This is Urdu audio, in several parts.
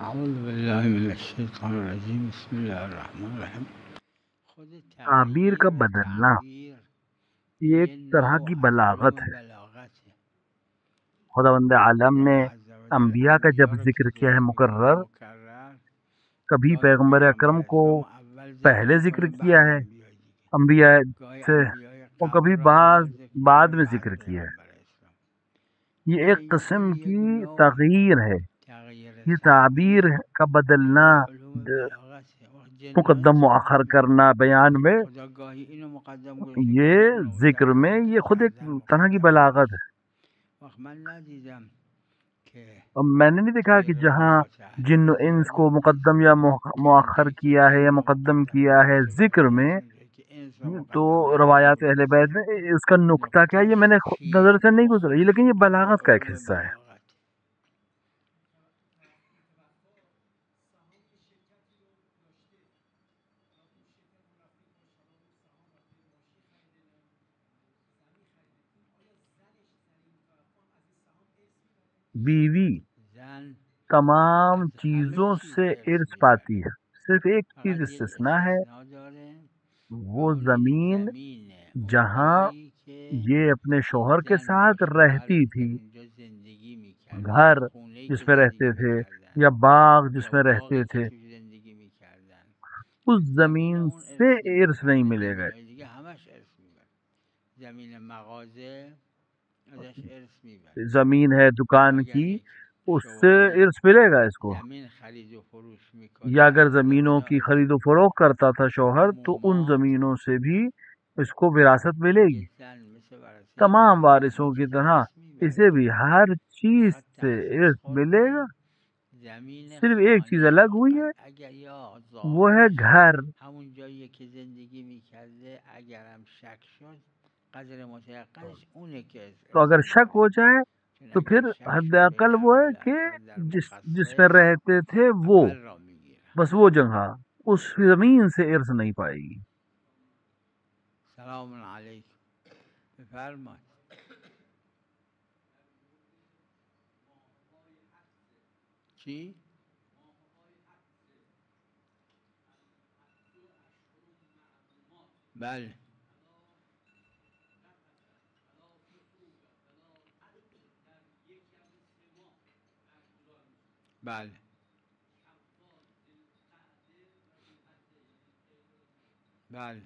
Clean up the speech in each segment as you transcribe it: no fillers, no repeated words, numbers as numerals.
اعوذ باللہ من الشیطان الرجیم بسم اللہ الرحمن الرحیم. خود تعبیر کا تغییر بدلنا تعبیر یہ ایک یہ طرح کی نوع بلاغت علوم ہے. بلاغت ہے. خداوند عالم نے اللہ عز و جل انبیاء کا جب انبیاء رو ذکر چیز کیا ہے مقرر، مکرر کبھی گاهی پیغمبر اکرم پیغمبر کو اکرام اول ذکر پہلے ذکر میکنه کیا بعد ہے انبیاء دیگه، انبیاء گاهی سے، انبیاء اور قبل کبھی را اول ذکر بعد میکنه میں بعد ذکر کیا ہے. پیغمبر اسلام. یہ ایک قسم یک کی نوع تغییر ہے. تغییر یہ تعبیر تعبیر کا بدلنا، جزء علوم بلاغت ہے. اور جنات مقدم مؤخر کرنا بیان میں، خدا گاهی اینو مقدم گذاشته گاهی یہ اونو ذکر میں تأخیر یہ خود ایک کردن طرح کی مقدم بلاغت ہے. گذاشته. وقت من ندیدم که اور میں نے نہیں دیکھا کہ غیر جہاں الله تعالی جن و انس کو زیاده مقدم یا که مؤخر میگه که کیا ہے یا جن رو مقدم مقدم کیا ہے گذاشته ذکر بعد میں، از اونجایی که انس رو تو مقدم نکرده روایات اہل بیت بودشه. میں اس کا نکتہ کیا ہے یہ میں نے نقطهش نظر سے نہیں چیه؟ گزرا، یہ لیکن یہ جزء بلاغت کا ایک علوم حصہ ہے. بلاغت. بیوی زن تمام از همه چیزوں چیز سے ارث ارث میبره، پاتی ہے، صرف ایک چیز فقط یه استثناء ہے، استثناء داره و وہ اون این زمین زمینه، جہاں اونجایی که یہ اپنے این شوہر کے زن با ساتھ رہتی شوهرش در تھی، اونجا زندگی میکردن، گھر خونه‌ای جس که میں رہتے زندگی تھے میکردن یا باغ جس یا میں رہتے باغی که تھے، توش زندگی میکردن. اس زمین زمین اون سے ارث ارث نمیبره، نہیں ولی ملے گا. زمین های دیگه همش ارث میبره. زمین مغازه ازش ارث میبره، زمین ہے یا دکان اگر کی، یک اس سے شوهری ارث ملے گا اس کو. زمین خرید و فروش یا میکنه اگر خود زمینوں اونا کی ارث خرید و میبره. فروخت کرتا تھا شوہر تو ان عموما زمینوں سے بھی اس کو وراثت ملے گی. یک زن مثل ورثه تمام برده وارثوں کی میتونه طرح ارث میبره، اسے بھی ہر چیز فقط سے تخصیص ارث ملے گا. خورده زمین صرف ایک چیز خانه الگ ہوئی ہے، فقط اگر یا وہ ہے ظاهرش گھر. همون جایی که زندگی میکرده اگرم شک شد قدر متیقنش اونه که تو ارث اگر شک میبره. ہو جائے چون تو اگر پھر شک حد شد بین عقل وہ ہے اقل کہ اکثر در جس میں مخصص رہتے تھے وہ، اقل را میگیره. بس وہ جگہ اس زمین سے ارث نہیں پائے گی. سلام علیکم، بفرمایید. چی؟ بله بله بله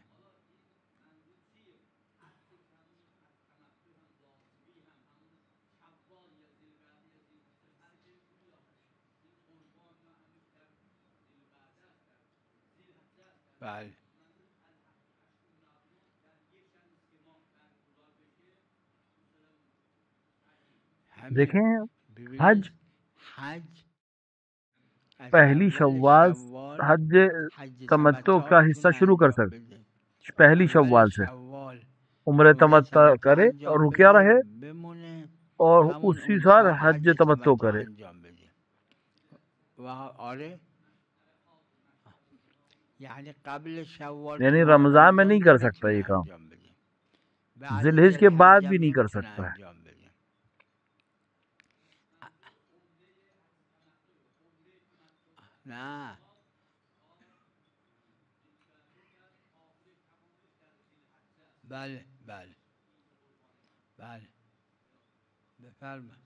بله. همین دیکھیں حج ببینید حج از پہلی اول شوال شوال حج حج تمتع تمتع کا حصہ میتونه شروع کر انجام سکتے، بده. پہلی اول شوال سے شوال عمر عمره تمتع تمتع کرے اور انجام رکیا بده، رہے، بمونه اور همون اسی اون سال سال حج حج تمتع تمتع کرے. انجام بده. و آره یعنی قبل شوال تو یعنی ماه رمضان میں رمضان نہیں کر سکتا نمیتونه یہ کام، انجام بده، بعد ذی الحج کے بعد ذوالحجه بھی هم نہیں کر نمیتونه سکتا ہے. انجام بده. نه بله بله بله بفرمایید.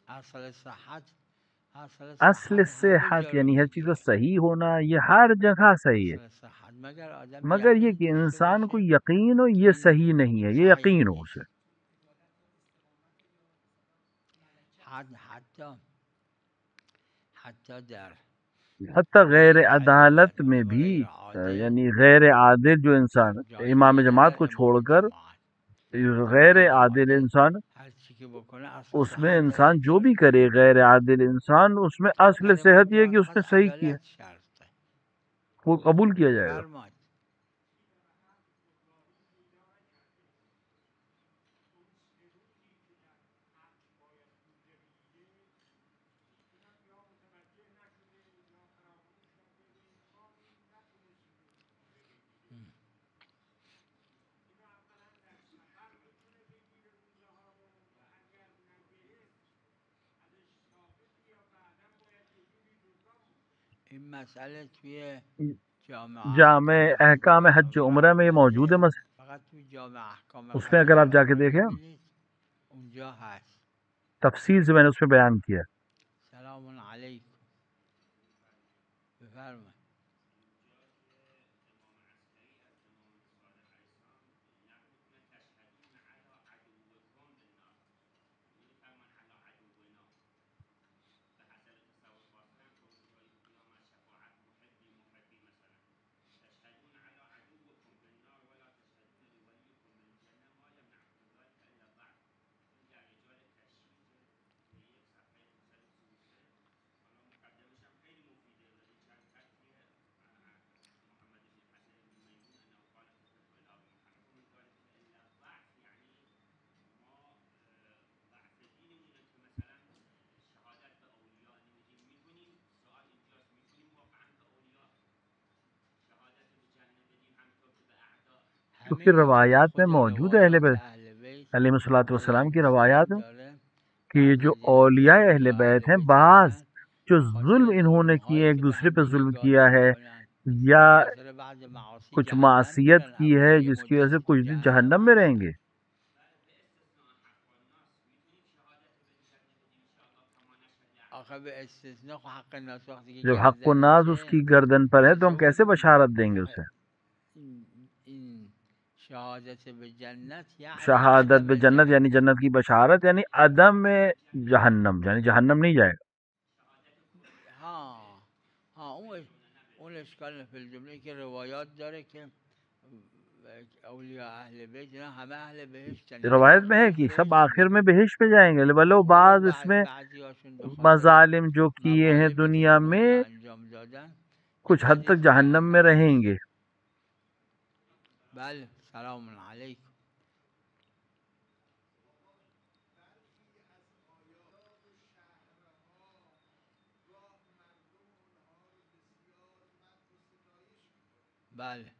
اصل صحت اصل اصل صحت همه صحت جا رو یعنی ہر چیز کا میگیره. صحیح ہونا، یہ ہر جگہ صحیح ہے، اصل صحت مگر آدم مگر یہ یقین کہ داشته انسان کو باشه یقین ہو که یہ این صحیح نہیں ہے، یہ صحیح یقین ہو اسے. نیست. حتی در حتی غیر غیر عدالت عدالت میں و بھی، غیر عادل یعنی غیر عادل جو انسان امام جایگزین جماعت در کو چھوڑ امام کر جماعت. در غیر غیر عادل عادل انسان، هر چی که بکنه اصل اس میں صحت انسان درش جو بھی میاره. کرے غیر عادل انسان، اس میں اصل در امام صحت یہ ہے کہ جماعت اس نے فقط صحیح کیا، عدالت شرطه. وہ قبول کیا جائے گا. بفرمایید. این مسئله توی جامع جامع احکام حج عمرہ میں یہ موجود ہے فقط توی جامع احکام اس میں اگر آپ جا کے قضیه دیکھیں ببینید اونجا هست. تفصیل سے میں نے اس میں بیان کیا ہے. سلام علیکم. بفرمایید. کیونکہ روایات میں موجود ہے اہل بیت اهل بیت علیہ الصلوۃ والسلام کی روایات دلالت ہیں داره کہ یہ در جو نزدیک اولیاء اہل اولیاء بیت اهل ہیں بیت بعض هستن جو به خاطر ظلم انہوں ظلم نے کیے هایی ایک که به دوسرے پہ همدیگه ظلم کیا زیادتی ہے میکنن یا به خاطر بعض معاصی کچھ جهنم معصیت میرن کی ہے یه جس کی وجہ سے مدتی تو کچھ دن جهنم جہنم میں رہیں هستن. گے. آخه به استثناء حق ناس وقتی که جب حق و ناز اس گردنشه کی گردن پر ہے تو ہم چطور کیسے بشارت دیں گے آخه اسے. این شهادت به جنت یعنی شہادت عدم بے جنت یعنی جهنم. جنت کی بشارت یعنی عدم جہنم یعنی جہنم نہیں جائے گا. ها ها اون اشکال فی الجمله که روایات داره که اولیاء اهل بیت اینا همه اهل بهشتن یعنی روایت میں ہے آخرش کہ سب بهشت آخر میرن میں بہشت پہ جائیں گے ولو ولو بعض اس میں بعضی هاشون به خاطر مظالم جو کیے ہیں مظالمی که دنیا گناه میں انجام دادن کچھ یه حد مدتی تک تو جہنم میں جهنم رہیں هست. گے. بله سلام علیکم. بله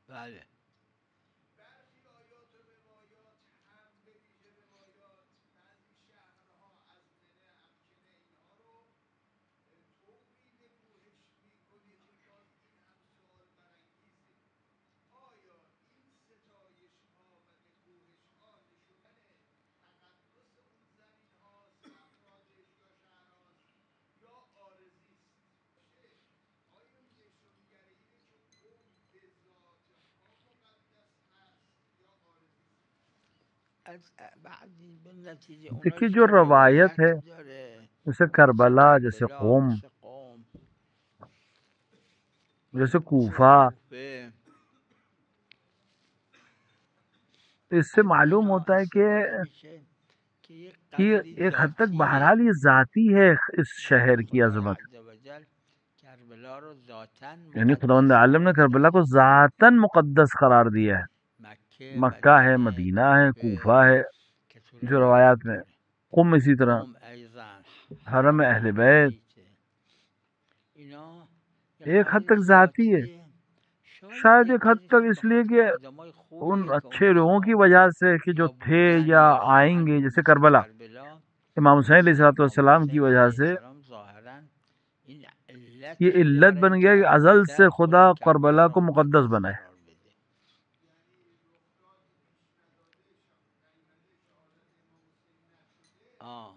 بله از بعضی به نتیجه دیکھیے اونایش جو که روایت روایت ہے داره جیسے مثل کربلا جیسے کربلا قوم مثل قوم جیسے مثل کوفہ کوفه اس سے از معلوم اینا ہوتا ہے استفاده میشه که یک کہ قدری ایک حد تک ذاتیه بہرحال یہ ذاتی ہے اس یعنی شہر کی خدای عظمت. عزوجل کربلا رو ذاتاً یعنی خداوند مقدس عالم نے قرار کربلا داده. کو ذاتاً مقدس قرار دیا ہے. مکه مکہ ہے، مدینه مدینہ ہے، کوفہ کوفه ہے که تو جو روایات روایات میں. داره. قم اسی طرح قوم ایضا حرم حرم اہل اهل بیت بیت اینا یک ایک حد قدری تک ذاتی ہے. ذاتیه. شاید شاید یک ایک حد قدریش تک هم به اس لیے خاطر کہ آدمای ان خوبیه که اچھے اونجا لوگوں کی وجہ سے کہ جو یا تھے بودن یا یا آئیں خواهند گے بود جیسے مثل کربلا کربلا امام حسین علیہ مثل الصلوۃ امام والسلام کی حسین وجہ علیه سے السلام ظاهرا این علت یہ شده علت برای بن اینکه گیا کہ ازل سے ابدا خدا خود کربلا کربلا رو کو مقدس مقدس بنائے. قرار بده. آه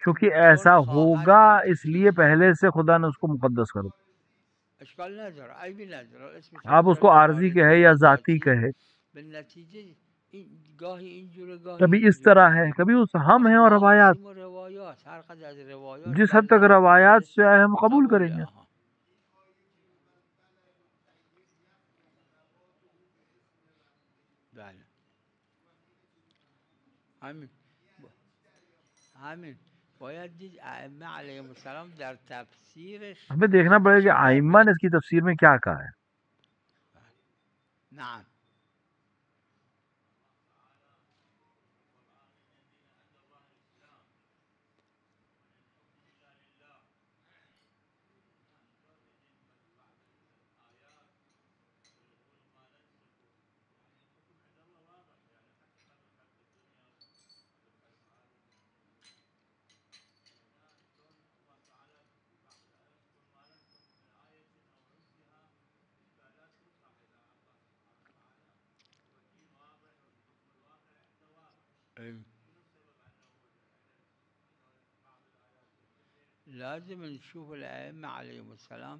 کیونکہ چون ایسا خواهد ہوگا همچی اس لیے چیزی پہلے سے خدا نے اس کو مقدس کر دیا. اشکال نداره عیبی نداره اسمش هم آپ اس کو بذاریم عارضی عارضی کہے یا یا ذاتی ذاتی. کہے. به نتیجه این گاهی اینجوره گاهی کبھی اس اینجوره طرح ہے دیگه. کبھی اس ہم ہیں اور روایات محاسیم و روایات هر قدر از روایات جس حد تک برداریم روایات قابل سے آئے ہم قبول کریں قبوله. گے. آها بله همین همین باید دید ائمه علیهم السلام در تفسیرش ہمیں دیکھنا پڑے گا کہ چه آئمہ نے فرمود. اس کی تفسیر میں کیا کہا ہے. نعم لازم نشوف الأئمة عليهم السلام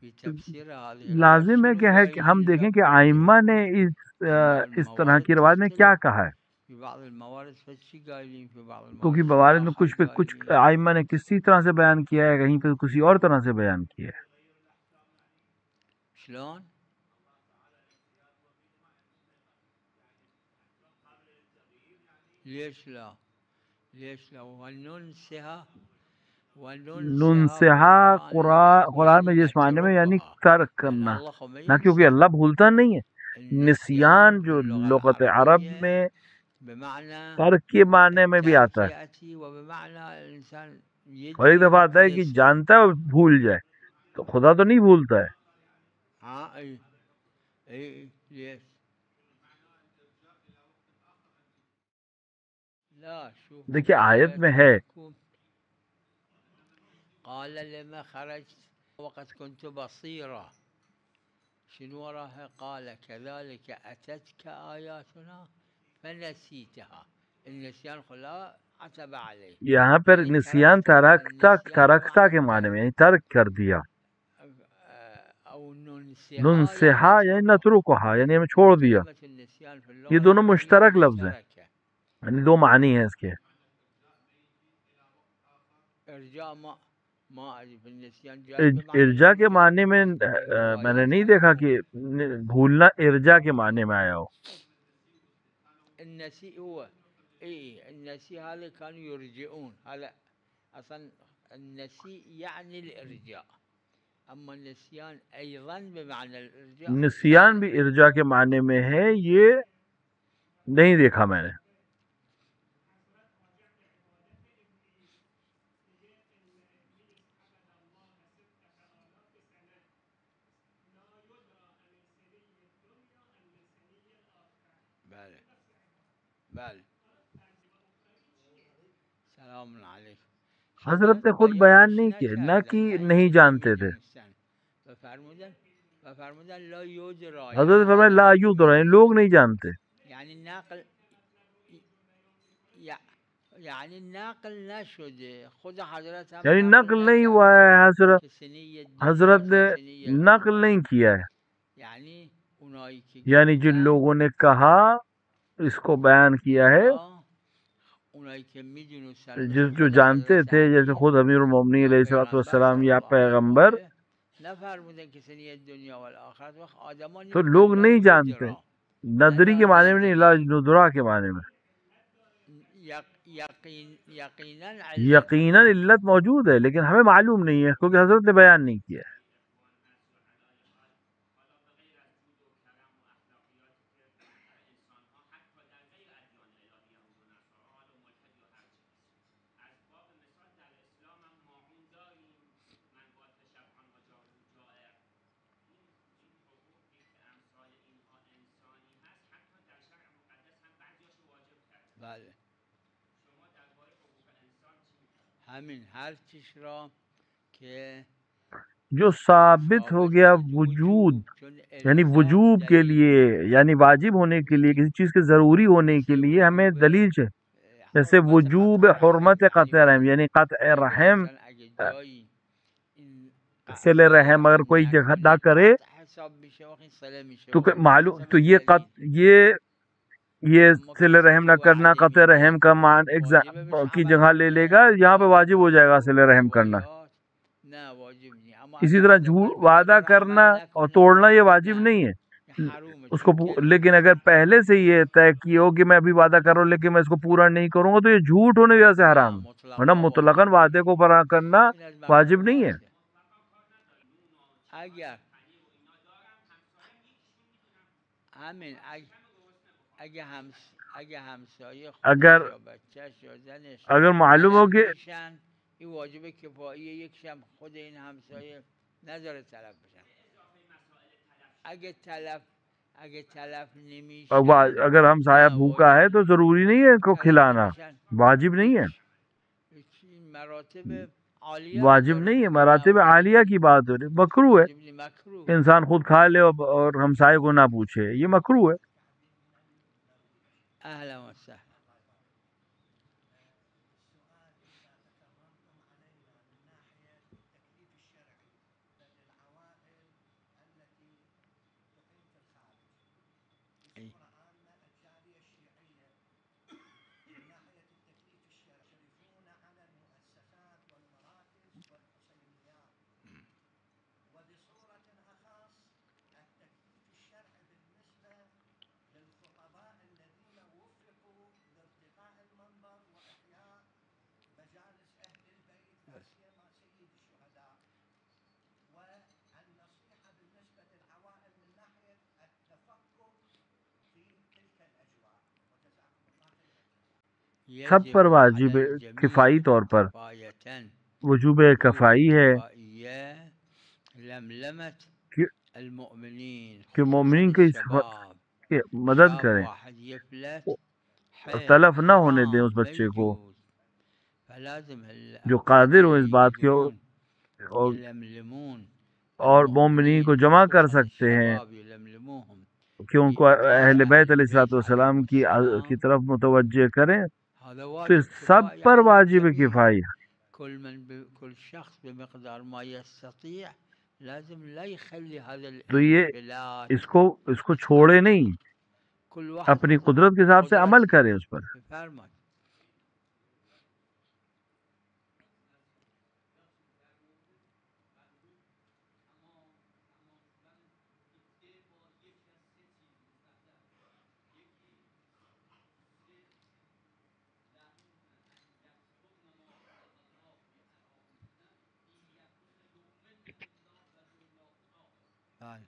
في تفسير هذه الآية لازم ہے شنو کہ ہم قايلين دیکھیں له کہ آئمہ نے في بعض اس طرح الموارد کی روایت میں کیا تختلف کہا ہے، في بعض الموارد فشي قايلين في بعض کیونکہ الموارد شيء موارد میں آخر کچھ قايلين آئمہ نے کسی طرح سے بیان کیا ہے، کہیں پہ کسی اور طرح سے بیان کیا ہے۔ شلون؟ ليش لا؟ ليش لا؟ وننسها ننسحا في القرآن قرآن میں يعني جس معنی میں یعنی نتركها ترک لأن کرنا، الله ما نہ کیونکہ ينسى. اللہ بھولتا نہیں ہے۔ النسيان نسیان جو باللغة لغت عرب العربية میں بمعنى ترک کے معنی میں بھی آتا ہے، التأتئة وبمعنى الإنسان اور ایک يدري دفعہ آتا ہے کہ ونسي. جانتا ہے اور بھول جائے، تو خدا تو نہیں بھولتا ہے۔ اي اي ليش؟ لا شوفوا دیکھیے في آیت آية میں ہے عندكم قال لما خرجت وقد كنت بصيرا شنو وراها؟ قال كذلك أتتك آياتنا فنسيتها. النسيان لا عتب عليه یہاں پر يعني نسیان النسيان ترکتا بمعنى کے معنی میں الترك یعنی ترک کر دیا، أو ننسها يعني ننسحا یعنی نتركها. نترکہا یعنی ہمیں چھوڑ دیا، كلمة النسيان في یہ اللغة دونوں العربية مشترک لفظ ہیں، مشتركة. یعنی دو معنی ہیں اس کے۔ ارجاء ما أدري في النسيان جاي بمعنى ارجا کے الارجاء معنی میں في میں نے روايات نہیں دیکھا عندكم. کہ بھولنا ارجا کے معنی میں آیا ہو۔ النسي هو النسي هذا كانوا يرجعون، هذا أصلا النسي يعني الإرجاء، أما النسيان أيضا بمعنى الإرجاء نسیان بھی ارجا کے معنی میں ہے، یہ نہیں دیکھا میں نے۔ بله بله سلام علیکم. حضرت نے خود بیان نہیں کیا، نہ کہ نہیں جانتے تھے، فرمودن لا یدرا حضرت فرمائے لا یدرا یعنی لوگ نہیں جانتے، یعنی نقل یعنی نقل نشده. خود حضرت هم یعنی نقل نہیں ہوا ہے، حضرت نے نقل نہیں کیا ہے، یعنی اونایی که یعنی جن لوگوں نے کہا اس کو بیان کیا ہے، اونایی که جو جانتے تھے، جیسے خود امیر المومنین علیہ الصلوۃ والسلام یا پیغمبر، نفرمودن که سنی دنیا والآخرت وقت آدمان تو لوگ نہیں جانتے، ندری کے معنی میں نہیں، لا ندرا کے معنی میں۔ یقیناً علت موجود ہے لیکن ہمیں معلوم نہیں ہے کیونکہ حضرت نے بیان نہیں کیا ہے۔ بله همین هر چیز را که جو ثابت ہو گیا وجود یعنی وجوب کے لیے یعنی واجب ہونے کے لیے، کسی چیز کے ضروری ہونے کے لیے ہمیں دلیل چاہیے، جیسے وجوب حرمت قطع رحم یعنی قطع رحم، صلہ رحم اگر کوئی جگہ نہ کرے تو معلوم تو یہ صلہ رحم نہ کرنا قطع رحم کا معنی کی جگہ لے لے گا، یہاں پہ واجب ہو جائے گا صلہ رحم کرنا۔ اسی طرح جھوٹ وعدہ کرنا اور توڑنا یہ واجب نہیں ہے اس کو، لیکن اگر پہلے سے یہ طے کیا ہو کہ میں ابھی وعدہ کر رہا ہوں لیکن میں اس کو پورا نہیں کروں گا تو یہ جھوٹ ہونے کی وجہ سے حرام ہے، ورنہ مطلقاً وعدے کو پورا کرنا واجب نہیں ہے۔ اگر معلوم ہو کہ این واجب کفاییه، یک شب خود این همسایه نذاره تلف بشن. اگه تلف نمیشن، اگر ہمسایہ بھوکا ہے تو ضروری نہیں ہے ان کو کھلانا، واجب نہیں ہے، واجب نہیں ہے، مراتب عالیہ کی بات ہو رہی، مکروہ ہے انسان خود کھا لے اور ہمسائے کو نہ پوچھے، یہ مکروہ ہے۔ اهلا وسهلا. سب پر يجب واجب على ہے الجميع کفائی طور پر كفاية وجوب وجوب کفائی ہے كفائية لملمة کہ المؤمنين کہ خصوصا مومنین کی الشباب مدد شاب کریں واحد يفلت تلف نہ ہونے دیں حرام اس ما بچے کو يجوز فلازم جو قادر ہو المؤمنين اس بات کے يقدرون اور يلملمون مومنین کو المؤمنين جمع کر خصوصا سکتے ہیں الشباب يلملموهم کہ ان کو بإيقاظ اہل بیت علیہ البيت والسلام عليهم کی السلام طرف متوجہ کریں هذا تو واجب سب كفاية پر على واجب الجميع کفائی كل شخص بمقدار ما يستطيع لازم لا يخلي هذا تو یہ الانفلات اس کو چھوڑے نہیں كل واحد اپنی حسب قدرت کے حساب سے عمل قدرته کرے اس پر بفرمایید. بله.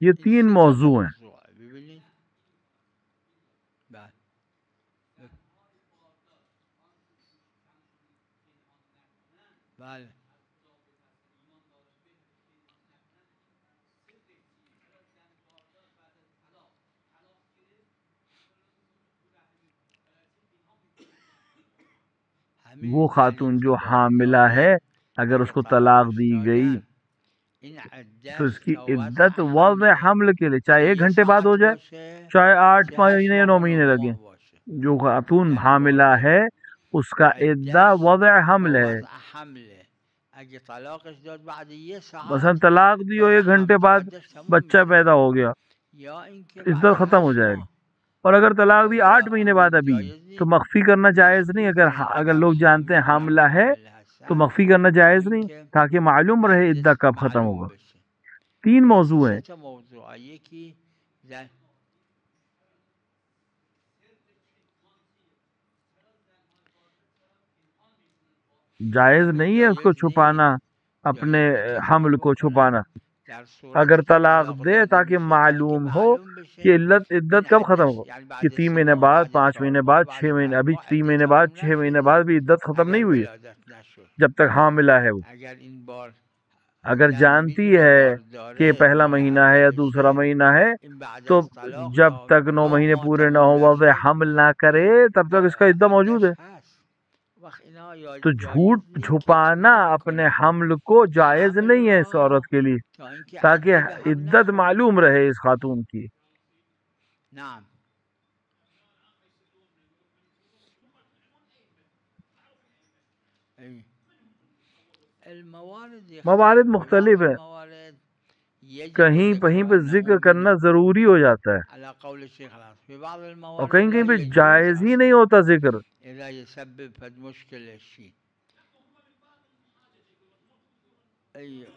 یہ این تین سه تا موضوع ہیں موضوع ببینید. بله بله همین وہ خاتون دلیل جو که باب حاملہ ہے داده اگر اس اگه کو طلاق طلاقش دی گئی دادن این تو عدهش اس کی تا وضع عدت وضع حمله حمل کے لیے چه چاہے 1 یه گھنٹے بعد ساعت ہو جائے باشه چاہے 8 چه 8 مہینے یا ماه 9 و 9 مہینے لگیں ماه باشه جو خاتون در حاملہ باب ہے اس کا عدہ عدهش وضع تا حمل ہے وضع حمله اگه طلاقش داد بعد یه مثلا ساعت طلاق دی ہو وضع 1 گھنٹے حمل بعد عدهش تموم بچہ میشه پیدا ہو گیا یا اینکه عدت بعد ختم ہو 8 جائے گی ماه اور اگر طلاق دی 8 مہینے بعد یا ابھی جایز تو نیست مخفی کرنا جائز نہیں مخفی کنن اگر اگر لوگ جانتے ہیں فهمیدن حاملہ ہے حامل تو هستن مخفی کرنا تا جائز نہیں اینکه تاکہ معلوم رہے عدہ عدهش کب ختم معلوم ہوگا بشه. 3 این موضوع سه ہیں تا موضوع یکی زن جائز همین نہیں ہے اس کو جایز چھپانا نیست اپنے جایز نیست که این حمل کار کو بکنن چھپانا در صورتی اگر که طلاق طلاق دے داده تاکہ میشه تا اینکه معلوم ہو معلوم کہ بشه این عدت کب ختم عدهش ہو یعنی کہ بعد 3 3 مہینے ماه بعد بعد 5 4 مہینے ماه بعد بعد 6 مہینے 5 ابھی ماه 3 عده مہینے بعد تموم 6 مہینے نشده بعد بھی عدت ختم اگر نہیں ہوئی ہے ولادت نشد جب تک حاملہ ہے وہ اگر این بار اگر زن جانتی میدونه ہے بار کہ داره پہلا ماه مہینہ ہے یا اول دوسرا بشه مہینہ ہے این بعد تو از طلاق جب تا تک 9 9 مہینے ماه پورے نہ تموم ہو وضع نشه حمل نہ کرے این تب تک اس کا عدہ موجود عدهش ہے هست وقت اینا تو جایز جھوٹ نیست که چھپانا چونه اپنے بکنن حمل کو جائز حمل نہیں ہے اس عورت را کے لیے تا اینکه تاکہ عده به هم عدت نخوره. معلوم رہے اس خاتون کی نعم ای الموارد موارد يختلف في بعض مختلف ہے الموارد يجب کہیں الذكر پہ أنه ذکر کرنا من ضروری ہو جاتا ہے على قول الشيخ العاص في بعض اور الموارد کہیں لا پہ يجوز جائز ہی نہیں أصلا ہوتا ذکر إذا يسبب فد مشكلة الشيء أي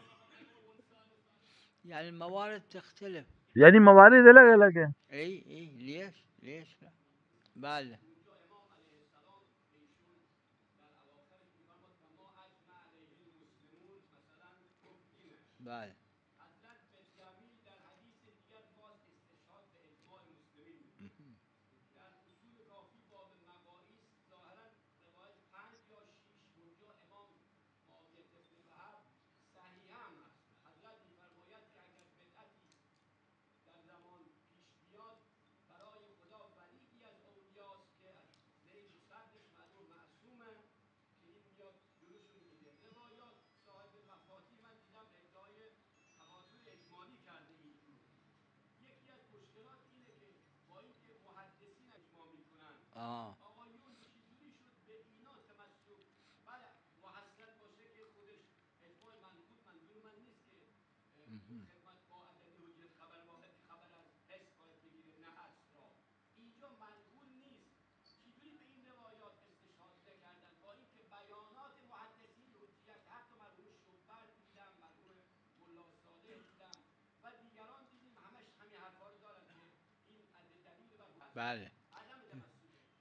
يعني الموارد تختلف یعنی موارد الگ الگ ہیں اي ليش لا بله بله آه مهم. بله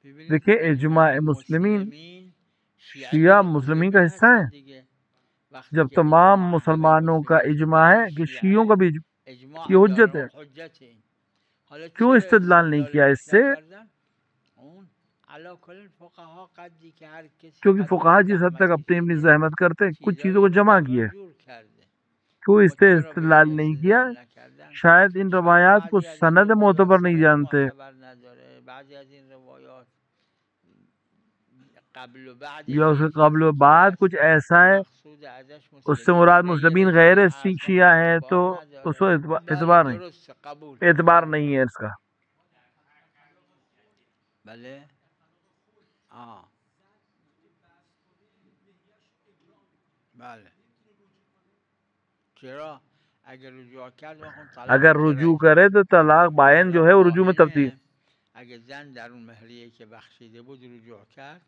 ببینید دیکھیں اجماع اجماع مسلمین مسلمین شیعه شیعہ جزء مسلمین کا مسلمین حصہ ہیں هستن دیگه وقتی جب که تمام اجماع همه مسلمانوں کا مسلمین اجماع ہے کہ شیعوں کا بھی اجماع یہ حجت ہے، دارن حجت این. حالا کیوں چرا استدلال نہیں کیا اس استدلالش سے؟ نکردن؟ اون علا کل فقها قدری که هر کسی کیونکہ قدری فقہا که جس حد زحمت تک اپنی کشیده زحمت کرتے کچھ چیزایی چیزوں کو رو جمع جمع کیے، جور کرده. کیوں اس خب سے چرا به استدلال این نہیں کیا؟ استدلال نکردن؟ شاید ان شاید روایات کو بعضی از این سند روایات معتبر نہیں سند جانتے، معتبر نداره، بعضی از این روایات قبل و بعدش یا اس یه کے قبل و چیزی بعد هست کچھ ایسا ہے، مقصود ازش اس سے مسلمین مراد غیر مسلمین غیر شیعه هست، پس شیعہ ہیں تو اعتبار اس نداره. کو بله اعتبار نہیں، درست قبول اعتبار نہیں ہے اس کا. بله بله چرا اگر رجوع کرد وقت طلاق اگر رجوع کرے تو طلاق بائن جو ہے وہ رجوع میں تبدیل. اگر زن در اون مهریه که بخشیده بود رجوع کرد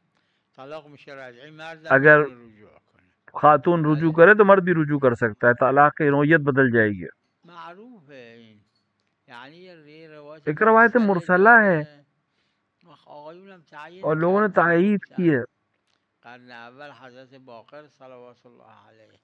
طلاق میشه رجعی، مرد اگر میتونه رجوع کنه. خاتون رجوع کرے تو مرد بھی رجوع کر سکتا ہے، طلاق کی نوعیت بدل جائے گی. معروفه این، یعنی یہ روایت ایک روایت مرسلہ ہے آقایون هم تعیین اور لوگوں نے کردن تائید کی ہے. قرن اول حضرت باقر صلوات اللہ علیه،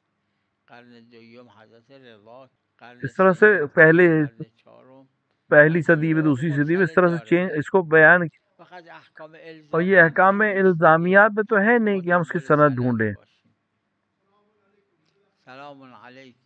قرن دوم حضرت رضا، قرن اس طرح سے سوم پہلے قرن چهارم پہلی از این صدی میں روایت دوسری صدی میں اس مرسل طرح سے داره. چینج اس کو بیان کیا. فقط احکام اور یہ الزامی هم احکام که نیست، الزامیات میں تو ہے ما نہیں کہ ہم اس کی دنبال سند سند ڈھونڈیں. باشیم. سلام علیکم.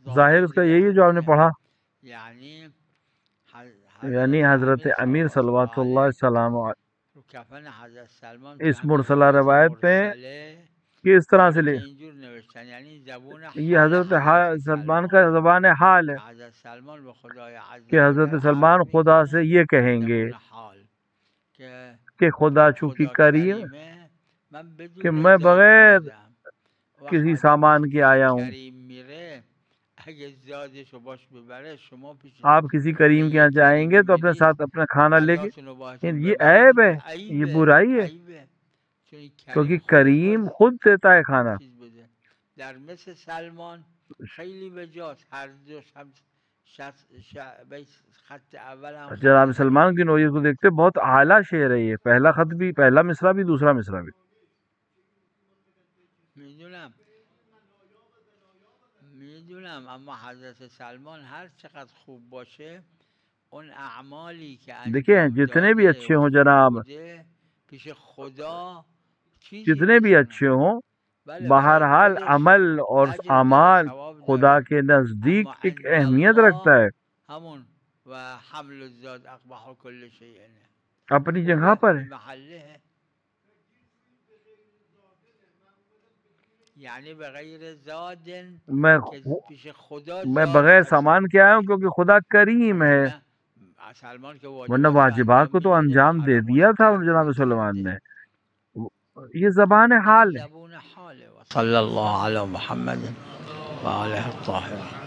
ظاہر اس کا یہی ہے جو آپ نے پڑھا، یعنی یعنی حضرت امیر صلوات اللہ السلام رو کفن حضرت سلمان اس مرسلہ روایت پہ کہ اس طرح سے لے، اینجور نوشتن، یعنی زبون یہ حال حضرت حضرت سلمان کا زبان حال ہے کہ حضرت سلمان به خدای عز کہ حضرت سلمان خدا سے یہ کہیں گے زبون حال کہ خدا چونکہ کریم کریمه، من کہ بدون میں ذات بغیر اومدم. کسی وقت سامان آدم کے پیش آیا ہوں. کریم میره اگه زادشو باش ببره شما پیش آپ کسی کریم کے یہاں جائیں گے تو اپنے ساتھ اپنا کھانا لے کے، غذاتون رو باهاتون یہ ببرید، عیب ہے، این یہ عیبه، برائی ہے، عیبه. چون این کیونکہ کریم خودش کریم باید خود دیتا ہے کھانا. چیز بده. در مثل سلمان خیلی بجاست، هر دوش هم خط اول هم جناب خط سلمان کی نوعیت کو دیکھتے بہت اعلیٰ شعر ہے یہ، پہلا خط بھی، پہلا مصرع بھی، دوسرا مصرع بھی. میدونم اما حضرت سلمان هر چقدر خوب باشه اون اعمالی که دیکھیں انجام جتنے بھی داده اچھے و ہوں خوب جناب، بوده پیش خدا چیزی جتنے بھی نیست. اچھے ہوں، بله برای بہرحال خودش عمل اور اجر داره، اعمال ثواب خدا داره، کے نزدیک اما ایک عند اہمیت رکھتا الله ہے. همون و حمل الزاد اقبح کل شیء اپنی جگہ پر ہے. محله ہے، یعنی بغیر زاد که پیش خدا میں زاد بغیر باشه. سامان کے آیا ہوں کیونکہ خدا کریم ہے، سلمان که ورنہ واجبات واجبات کو تو انجام دے دیا تھا جناب سلمان نے. یہ زبان حال ہے. زبون حاله. صلی اللہ علی محمد و آلہ الطاهرین.